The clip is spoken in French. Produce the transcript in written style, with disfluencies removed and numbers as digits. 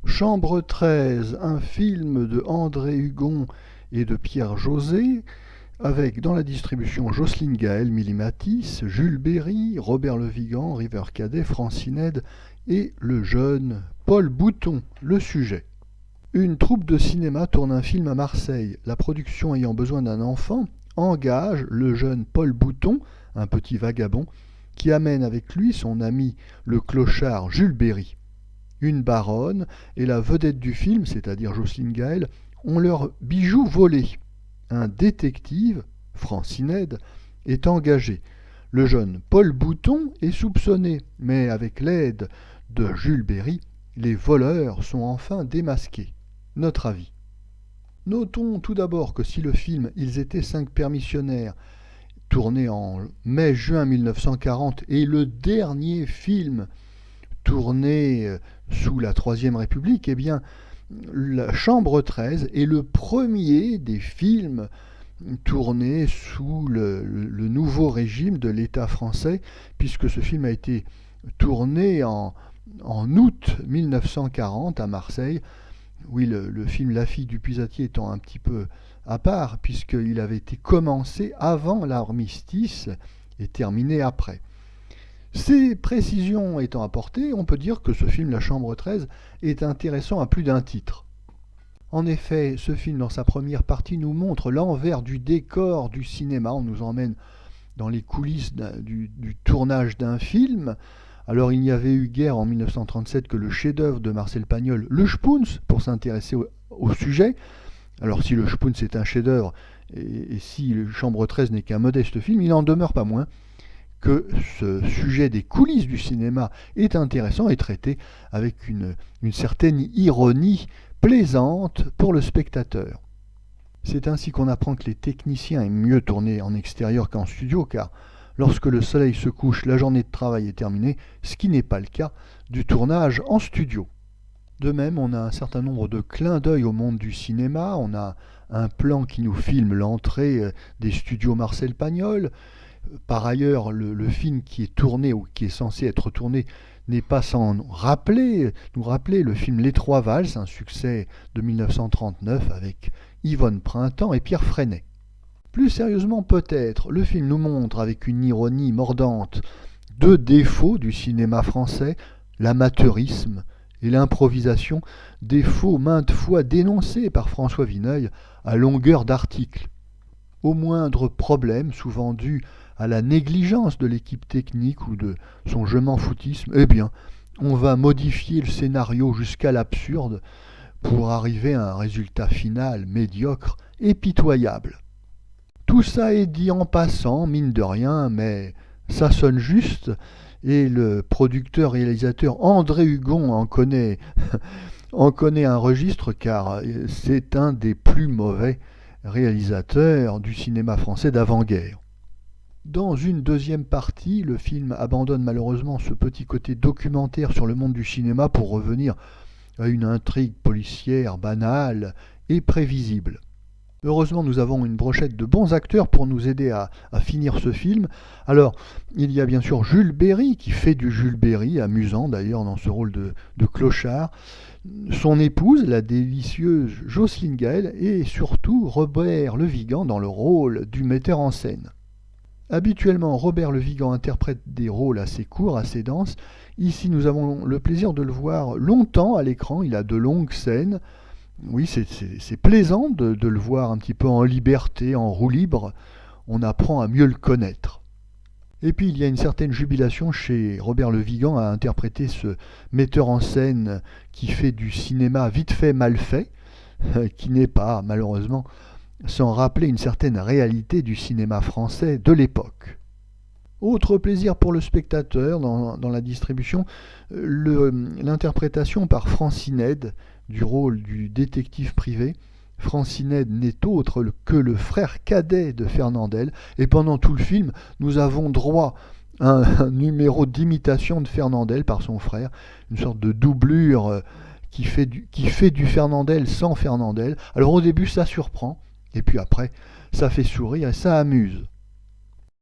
Chambre 13, un film de André Hugon et de Pierre José, avec dans la distribution Jocelyne Gaël, Milly Matisse, Jules Berry, Robert Le Vigan, River Cadet, Francine Aide et le jeune Paul Bouton. Le sujet. Une troupe de cinéma tourne un film à Marseille. La production ayant besoin d'un enfant engage le jeune Paul Bouton, un petit vagabond, qui amène avec lui son ami le clochard Jules Berry. Une baronne et la vedette du film, c'est-à-dire Jocelyne Gaël, ont leurs bijoux volés. Un détective, Francine Aide, est engagé. Le jeune Paul Bouton est soupçonné, mais avec l'aide de Jules Berry, les voleurs sont enfin démasqués. Notre avis. Notons tout d'abord que si le film Ils étaient 5 permissionnaires, tourné en mai-juin 1940, est le dernier film tourné sous la Troisième République, eh bien, la Chambre 13 est le premier des films tournés sous le nouveau régime de l'État français, puisque ce film a été tourné en août 1940 à Marseille. Oui, le film La fille du puisatier étant un petit peu à part, puisqu'il avait été commencé avant l'armistice et terminé après. Ces précisions étant apportées, on peut dire que ce film La Chambre 13 est intéressant à plus d'un titre. En effet, ce film, dans sa première partie, nous montre l'envers du décor du cinéma. On nous emmène dans les coulisses du tournage d'un film. Alors, il n'y avait eu guère en 1937 que le chef-d'œuvre de Marcel Pagnol, Le Spoons, pour s'intéresser au sujet. Alors, si Le Spoons est un chef-d'œuvre et si Chambre 13 n'est qu'un modeste film, il n'en demeure pas moins que ce sujet des coulisses du cinéma est intéressant et traité avec une certaine ironie plaisante pour le spectateur. C'est ainsi qu'on apprend que les techniciens aiment mieux tourner en extérieur qu'en studio, car lorsque le soleil se couche, la journée de travail est terminée, ce qui n'est pas le cas du tournage en studio. De même, on a un certain nombre de clins d'œil au monde du cinéma, on a un plan qui nous filme l'entrée des studios Marcel Pagnol. Par ailleurs, le film qui est tourné ou qui est censé être tourné n'est pas sans nous rappeler le film Les Trois Valses, un succès de 1939 avec Yvonne Printemps et Pierre Freinet. Plus sérieusement peut-être, le film nous montre avec une ironie mordante deux défauts du cinéma français, l'amateurisme et l'improvisation, défauts maintes fois dénoncés par François Vineuil à longueur d'articles. Au moindre problème, souvent dû à la négligence de l'équipe technique ou de son je m'en foutisme, eh bien, on va modifier le scénario jusqu'à l'absurde pour arriver à un résultat final médiocre et pitoyable. Tout ça est dit en passant, mine de rien, mais ça sonne juste, et le producteur-réalisateur André Hugon en connaît un registre, car c'est un des plus mauvais réalisateurs du cinéma français d'avant-guerre. Dans une deuxième partie, le film abandonne malheureusement ce petit côté documentaire sur le monde du cinéma pour revenir à une intrigue policière banale et prévisible. Heureusement, nous avons une brochette de bons acteurs pour nous aider à finir ce film. Alors, il y a bien sûr Jules Berry, qui fait du Jules Berry, amusant d'ailleurs dans ce rôle de clochard, son épouse, la délicieuse Jocelyne Gaël, et surtout Robert Le Vigan dans le rôle du metteur en scène. Habituellement, Robert Le Vigan interprète des rôles assez courts, assez denses. Ici, nous avons le plaisir de le voir longtemps à l'écran. Il a de longues scènes. Oui, c'est plaisant de le voir un petit peu en liberté, en roue libre. On apprend à mieux le connaître. Et puis, il y a une certaine jubilation chez Robert Le Vigan à interpréter ce metteur en scène qui fait du cinéma vite fait, mal fait, qui n'est pas, malheureusement, sans rappeler une certaine réalité du cinéma français de l'époque. Autre plaisir pour le spectateur dans la distribution, l'interprétation par Francine Aide du rôle du détective privé. Francine Aide n'est autre que le frère cadet de Fernandel, et pendant tout le film, nous avons droit à un numéro d'imitation de Fernandel par son frère, une sorte de doublure qui fait du Fernandel sans Fernandel. Alors au début, ça surprend, et puis après, ça fait sourire et ça amuse.